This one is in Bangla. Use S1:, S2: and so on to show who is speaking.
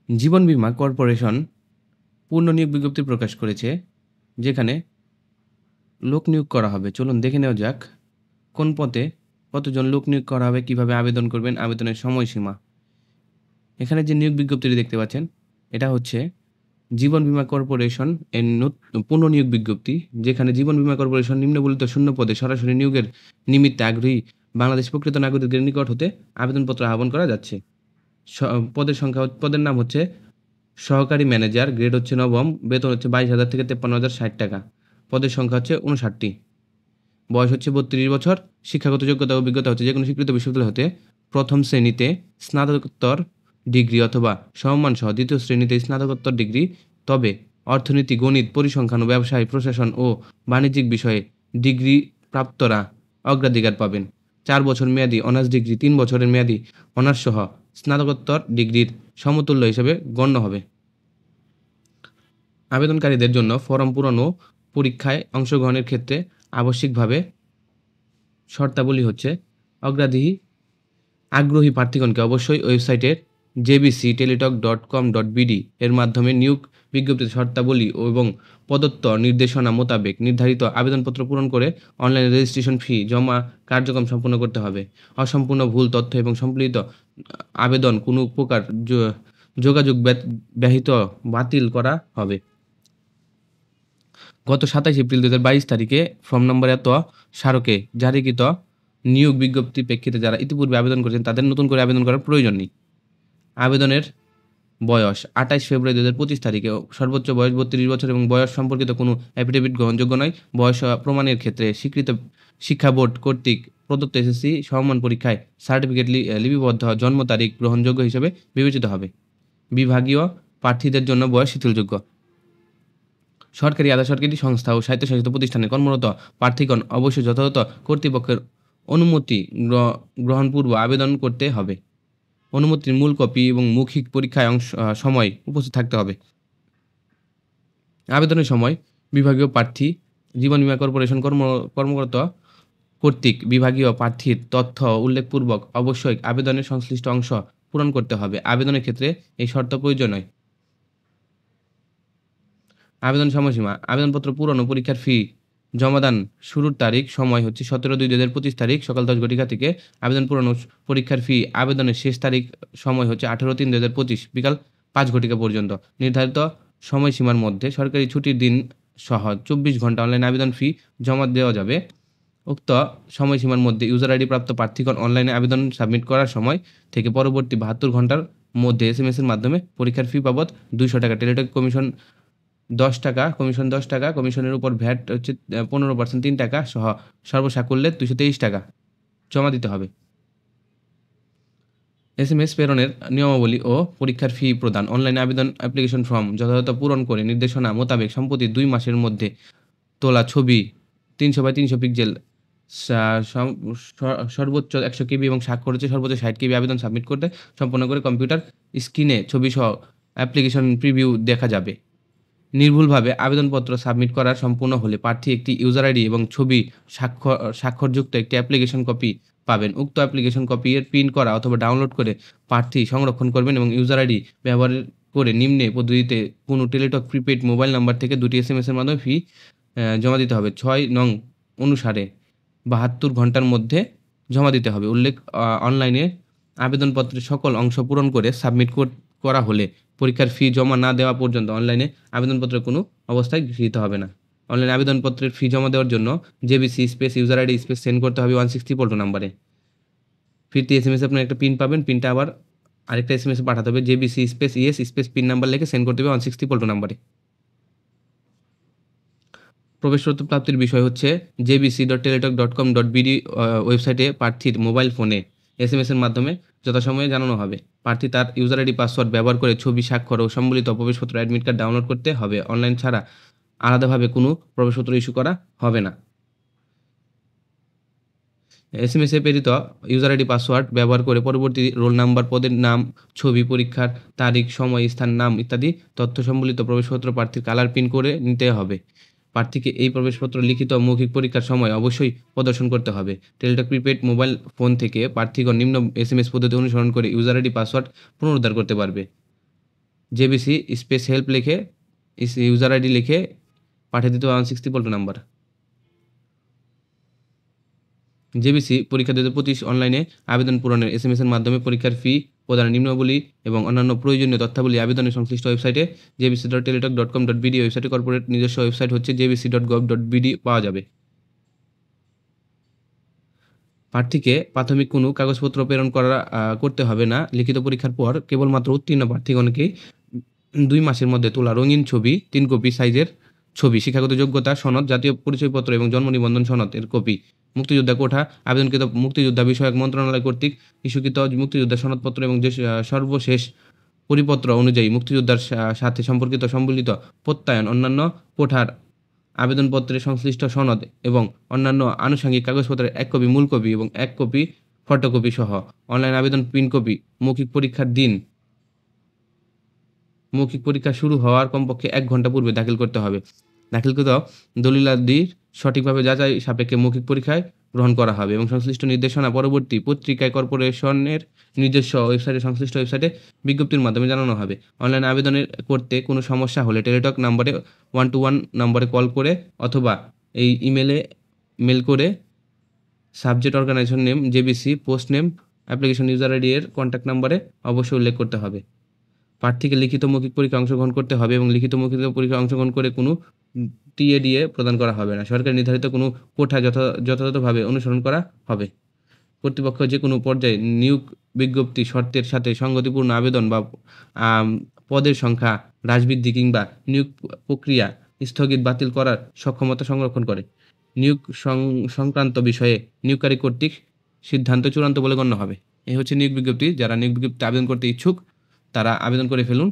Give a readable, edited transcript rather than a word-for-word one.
S1: জীবন বীমা কর্পোরেশন পূর্ণ নিয়োগ বিজ্ঞপ্তি প্রকাশ করেছে, যেখানে লোক নিয়োগ করা হবে। চলুন দেখে নেওয়া যাক কোন পদে কতজন লোক নিয়োগ করা হবে, কিভাবে আবেদন করবেন, আবেদনের সময়সীমা। এখানে যে নিয়োগ বিজ্ঞপ্তিটি দেখতে পাচ্ছেন, এটা হচ্ছে জীবন বীমা কর্পোরেশন এর পূর্ণ নিয়োগ বিজ্ঞপ্তি, যেখানে জীবন বীমা কর্পোরেশন নিম্নবর্ণিত শূন্য পদে সরাসরি নিয়োগের নিমিত্তে আগ্রহী বাংলাদেশ প্রকৃত নাগরিকদের নিকট হতে আবেদনপত্র আহ্বান করা যাচ্ছে। পদের নাম হচ্ছে সহকারী ম্যানেজার, গ্রেড হচ্ছে নবম, বেতন হচ্ছে 22,000 থেকে 53,060 টাকা। পদের সংখ্যা হচ্ছে 59টি। বয়স হচ্ছে 32 বছর। শিক্ষাগত যোগ্যতা ও অভিজ্ঞতা হচ্ছে যেকোনো স্বীকৃত বিশ্ববিদ্যালয় হতে প্রথম শ্রেণীতে স্নাতকোত্তর ডিগ্রি অথবা সমমান সহ দ্বিতীয় শ্রেণীতে স্নাতকোত্তর ডিগ্রি, তবে অর্থনীতি, গণিত, পরিসংখ্যান ও ব্যবসায় প্রশাসন ও বাণিজ্যিক বিষয়ে ডিগ্রি প্রাপ্তরা অগ্রাধিকার পাবেন। 4 বছর মেয়াদী অনার্স ডিগ্রি, 3 বছরের মেয়াদী অনার্স সহ স্নাতকোত্তর ডিগ্রির সমতুল্য হিসেবে গণ্য হবে। আবেদনকারীদের জন্য ফরম পূরণ ও পরীক্ষায় অংশগ্রহণের ক্ষেত্রে আবশ্যিকভাবে শর্তাবলী হচ্ছে আগ্রহী প্রার্থীগণকে অবশ্যই ওয়েবসাইটের jbcteletalk.com.bd এর মাধ্যমে নিয়োগ বিজ্ঞপ্তির শর্তাবলী এবং প্রদত্ত নির্দেশনা মোতাবেক নির্ধারিত আবেদনপত্র পূরণ করে অনলাইনে রেজিস্ট্রেশন ফি জমা কার্যক্রম সম্পন্ন করতে হবে। অসম্পূর্ণ, ভুল তথ্য এবং সম্মিলিত আবেদন কোনো প্রকার যোগাযোগ ব্যাহত বাতিল করা হবে। গত 27 এপ্রিল 2022 তারিখে ফর্ম নম্বর এত স্মারকে জারিকৃত নিয়োগ বিজ্ঞপ্তির প্রেক্ষিতে যারা ইতিপূর্বে আবেদন করেছেন তাদের নতুন করে আবেদন করার প্রয়োজন নেই। আবেদনের বয়স 28 ফেব্রুয়ারি 2025 তারিখে সর্বোচ্চ বয়স 32 বছর এবং বয়স সম্পর্কিত কোনো অ্যাফিডেভিট গ্রহণযোগ্য নয়। বয়স প্রমাণের ক্ষেত্রে স্বীকৃত শিক্ষা বোর্ড কর্তৃক প্রদত্ত এসএসসি সমমান পরীক্ষায় সার্টিফিকেট লিপিবদ্ধ জন্ম তারিখ গ্রহণযোগ্য হিসেবে বিবেচিত হবে। বিভাগীয় প্রার্থীদের জন্য বয়স শিথিলযোগ্য। সরকারি, আধা সরকারি সংস্থা ও স্বায়ত্তশাসিত প্রতিষ্ঠানে কর্মরত প্রার্থীগণ অবশ্যই যথাযথ কর্তৃপক্ষের অনুমতি গ্রহণপূর্বক আবেদন করতে হবে। অনুমতির মূল কপি এবং মৌখিক পরীক্ষায় সময় উপস্থিত থাকতে হবে। আবেদনের সময় বিভাগীয় প্রার্থী জীবন বীমা কর্পোরেশন কর্মকর্তা কর্তৃক বিভাগীয় প্রার্থীর তথ্য উল্লেখপূর্বক অবশ্যই আবেদনের সংশ্লিষ্ট অংশ পূরণ করতে হবে। আবেদনের ক্ষেত্রে এই শর্ত প্রয়োজন নয়। আবেদন সময়সীমা। আবেদনপত্র পূরণ ও পরীক্ষার ফি জমাদান শুরুর তারিখ সময় হচ্ছে 17/2/2025 তারিখ সকাল 10 ঘটিকা থেকে। আবেদন পূরণ ও পরীক্ষার ফি আবেদনের শেষ তারিখ সময় হচ্ছে 18/3/2025 বিকাল 5 ঘটিকা পর্যন্ত। নির্ধারিত সময়সীমার মধ্যে সরকারি ছুটির দিন সহ 24 ঘন্টা অনলাইন আবেদন ফি জমা দেওয়া যাবে। উক্ত সময়সীমার মধ্যে ইউজার আইডি প্রাপ্ত প্রার্থীগণ অনলাইনে আবেদন সাবমিট করার সময় থেকে পরবর্তী 72 ঘন্টার মধ্যে এসএমএস এর মাধ্যমে পরীক্ষার ফি বাবদ 200 টাকা, টেলিটক কমিশন 10 টাকা, কমিশনের উপর ভ্যাট হচ্ছে 15% 3 টাকা সহ সর্বসাকুল্যে 223 টাকা জমা দিতে হবে। এসএমএস প্রেরণের নিয়মাবলী ও পরীক্ষার ফি প্রদান। অনলাইনে আবেদন অ্যাপ্লিকেশন ফর্ম যথাযথ পূরণ করে নির্দেশনা মোতাবেক সম্প্রতি 2 মাসের মধ্যে তোলা ছবি 300x300 পিক্সেল সর্বোচ্চ 100 কেবি এবং স্বাক্ষর হচ্ছে সর্বোচ্চ 60 কেবি আবেদন সাবমিট করতে সম্পন্ন করে কম্পিউটার স্ক্রিনে ছবি সহ অ্যাপ্লিকেশন প্রিভিউ দেখা যাবে। নির্ভুলভাবে আবেদনপত্র সাবমিট করা সম্পূর্ণ হলে প্রার্থী একটি ইউজার আইডি এবং ছবি স্বাক্ষরযুক্ত একটি অ্যাপ্লিকেশন কপি পাবেন। উক্ত অ্যাপ্লিকেশন কপি এর প্রিন্ট করা অথবা ডাউনলোড করে প্রার্থী সংরক্ষণ করবেন এবং ইউজার আইডি ব্যবহার করে নিম্নে পদ্ধতিতে কোনো টেলিটক প্রিপেইড মোবাইল নাম্বার থেকে 2টি এসএমএস এর মাধ্যমে ফি জমা দিতে হবে। 6 নং অনুসারে 72 ঘন্টার মধ্যে জমা দিতে হবে। উল্লেখ অনলাইনে আবেদনপত্রের সকল অংশ পূরণ করে সাবমিট করা হলে পরীক্ষার ফি জমা না দেওয়া পর্যন্ত অনলাইনে আবেদনপত্র কোনো অবস্থায় গৃহীত হবে না। অনলাইন আবেদনপত্রের ফি জমা দেওয়ার জন্য JBC space user ID space send করতে হবে 160 পোল্টো নাম্বারে। ফিরতি এসএমএস আপনার একটা পিন পাবেন, পিনটা আবার আরেকটা এসএমএস পাঠাতে হবে। JBC space ES space PIN number লিখে সেন্ড করতে হবে 160 পোল্টো নাম্বারে। প্রবেশপত্র প্রাপ্তির বিষয় হচ্ছে jbc.teletalk.com.bd ওয়েবসাইটে প্রার্থীর মোবাইল ফোনে এসএমএস এর মাধ্যমে যথাসময়ে জানানো হবে। প্রার্থী তার ইউজার আইডি পাসওয়ার্ড ব্যবহার করে ছবি, স্বাক্ষর ও সম্বলিত প্রবেশপত্র অ্যাডমিট কার্ড ডাউনলোড করতে হবে। অনলাইন ছাড়া আলাদাভাবে কোনো প্রবেশপত্র ইস্যু করা হবে না। এসএমএস এ প্রেরিত ইউজার আইডি পাসওয়ার্ড ব্যবহার করে পরবর্তী রোল নাম্বার, পদের নাম, ছবি, পরীক্ষার তারিখ, সময়, স্থান, নাম ইত্যাদি তথ্য সম্বলিত প্রবেশপত্র প্রার্থীর কালার প্রিন্ট করে নিতে হবে। প্রার্থীকে এই প্রবেশপত্র লিখিত মৌখিক পরীক্ষার সময় অবশ্যই প্রদর্শন করতে হবে। টেলিটক প্রিপেড মোবাইল ফোন থেকে প্রার্থীগণ নিম্ন এসএমএস পদ্ধতি অনুসরণ করে ইউজার আইডি পাসওয়ার্ড পুনরুদ্ধার করতে পারবে। জেবিসি স্পেস হেল্প লিখে ইউজার আইডি লিখে পাঠিয়ে দিতে হবে 160 নাম্বার। জেবিসি পরীক্ষা 2025 অনলাইনে আবেদন পূরণের SMS এর মাধ্যমে পরীক্ষার ফি প্রদানের নিম্নাবলী এবং অন্যান্য প্রয়োজনীয় তথ্যাবলী আবেদনের সংশ্লিষ্ট ওয়েবসাইটে jbc.teletalk.com.bd ওয়েবসাইটে কর্পোরেট নিজস্ব ওয়েবসাইট হচ্ছে jbc.gov.bd পাওয়া যাবে। প্রার্থীকে প্রাথমিক কোনো কাগজপত্র প্রেরণ করতে হবে না। লিখিত পরীক্ষার পর কেবলমাত্র উত্তীর্ণ প্রার্থীগণকেই 2 মাসের মধ্যে তোলা রঙিন ছবি 3 কপি সাইজের ছবি, শিক্ষাগত যোগ্যতা সনদ, জাতীয় পরিচয়পত্র এবং জন্ম নিবন্ধন সনদ এর কপি, মুক্তিযোদ্ধা কোঠা আবেদনকৃত মুক্তিযোদ্ধা বিষয়ক মন্ত্রণালয় কর্তৃক ইস্যুকৃত মুক্তিযোদ্ধা সনদপত্র এবং যে সর্বশেষ পরিপত্র অনুযায়ী মুক্তিযোদ্ধার সাথে সম্পর্কিত সম্বলিত প্রত্যয়ন, অন্যান্য কোঠার আবেদনপত্রের সংশ্লিষ্ট সনদ এবং অন্যান্য আনুষঙ্গিক কাগজপত্রের 1 কপি মূল কপি এবং 1 কপি ফটোকপি সহ অনলাইন আবেদন প্রিন্ট কপি মৌখিক পরীক্ষার দিন মৌখিক পরীক্ষা শুরু হওয়ার কমপক্ষে 1 ঘন্টা পূর্বে দাখিল করতে হবে। দাখিলকৃত দলিলাদি সঠিকভাবে যাচাই সাপেক্ষে মৌখিক পরীক্ষায় গ্রহণ করা হবে এবং সংশ্লিষ্ট নির্দেশনা পরবর্তী পত্রিকায় কর্পোরেশনের নিজস্ব ওয়েবসাইটে সংশ্লিষ্ট ওয়েবসাইটে বিজ্ঞপ্তির মাধ্যমে জানানো হবে। অনলাইন আবেদনের করতে কোনো সমস্যা হলে টেলিটক নম্বরে 121 নম্বরে কল করে অথবা এই মেল করে subject organisation name, JBC, post name, application user ID এর কন্ট্যাক্ট নাম্বারে অবশ্যই উল্লেখ করতে হবে। প্রার্থীকে লিখিত মৌখিক পরীক্ষায় অংশগ্রহণ করতে হবে এবং লিখিত মৌখিক পরীক্ষায় অংশগ্রহণ করে কোনো টিএডিএ প্রদান করা হবে না। সরকার নির্ধারিত কোনো কোঠা যথাযথভাবে অনুসরণ করা হবে। কর্তৃপক্ষ যে কোনো পর্যায়ে নিয়োগ বিজ্ঞপ্তি শর্তের সাথে সঙ্গতিপূর্ণ আবেদন বা পদের সংখ্যা হ্রাস বৃদ্ধি কিংবা নিয়োগ প্রক্রিয়া স্থগিত বাতিল করার সক্ষমতা সংরক্ষণ করে। নিয়োগ সংক্রান্ত বিষয়ে নিয়োগকারী কর্তৃক সিদ্ধান্ত চূড়ান্ত বলে গণ্য হবে। এই হচ্ছে নিয়োগ বিজ্ঞপ্তি। যারা নিয়োগ বিজ্ঞপ্তিতে আবেদন করতে ইচ্ছুক তারা আবেদন করে ফেলুন।